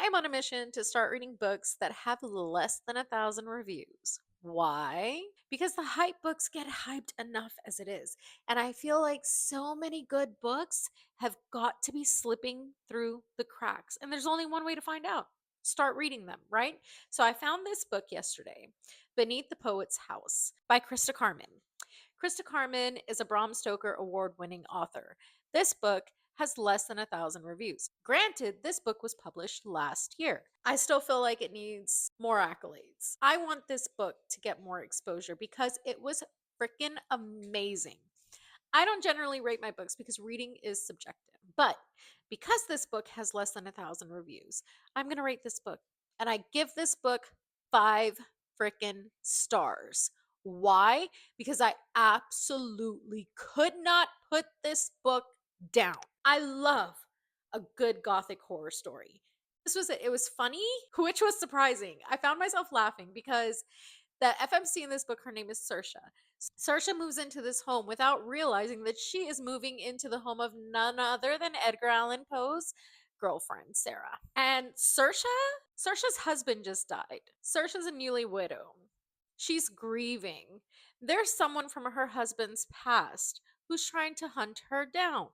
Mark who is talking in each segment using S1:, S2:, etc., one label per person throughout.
S1: I am on a mission to start reading books that have less than 1,000 reviews. Why? Because the hype books get hyped enough as it is. And I feel like so many good books have got to be slipping through the cracks. And there's only one way to find out: start reading them, right? So I found this book yesterday, Beneath the Poet's House by Krista Carmen. Krista Carmen is a Bram Stoker award winning author. This book has less than 1,000 reviews. Granted, this book was published last year. I still feel like it needs more accolades. I want this book to get more exposure because it was freaking amazing. I don't generally rate my books because reading is subjective, but because this book has less than 1,000 reviews, I'm going to rate this book. And I give this book 5 freaking stars. Why? Because I absolutely could not put this book down. I love a good gothic horror story. This was it. It was funny, which was surprising. I found myself laughing because the FMC in this book, her name is Saoirse. Saoirse moves into this home without realizing that she is moving into the home of none other than Edgar Allan Poe's girlfriend, Sarah. And Saoirse's husband just died. Saoirse's a newly widow. She's grieving. There's someone from her husband's past who's trying to hunt her down.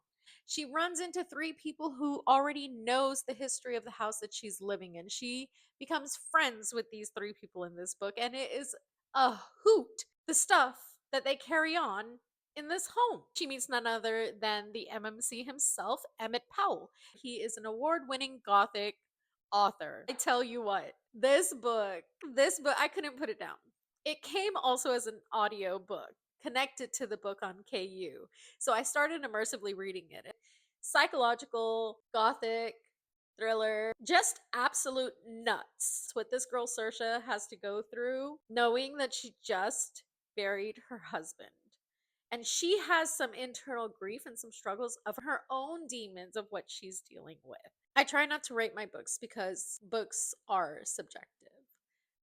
S1: She runs into 3 people who already knows the history of the house that she's living in. She becomes friends with these 3 people in this book, and it is a hoot, the stuff that they carry on in this home. She meets none other than the MMC himself, Emmett Powell. He is an award-winning gothic author. I tell you what, this book, I couldn't put it down. It came also as an audio book connected to the book on KU. So I started immersively reading it. Psychological, gothic, thriller, just absolute nuts. It's what this girl Saoirse has to go through, knowing that she just buried her husband. And she has some internal grief and some struggles of her own demons of what she's dealing with. I try not to rate my books because books are subjective,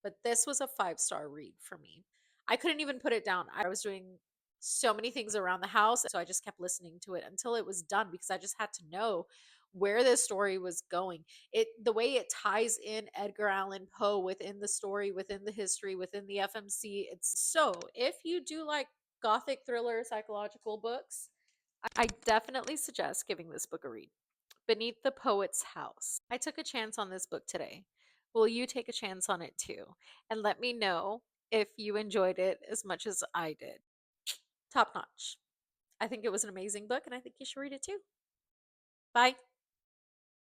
S1: but this was a 5-star read for me. I couldn't even put it down. I was doing so many things around the house, so I just kept listening to it until it was done because I just had to know where this story was going. The way it ties in Edgar Allan Poe within the story, within the history, within the FMC. It's so if you do like gothic thriller psychological books, I definitely suggest giving this book a read. Beneath the Poet's House. I took a chance on this book today. Will you take a chance on it too? And let me know if you enjoyed it as much as I did. Top notch. I think it was an amazing book and I think you should read it too. Bye.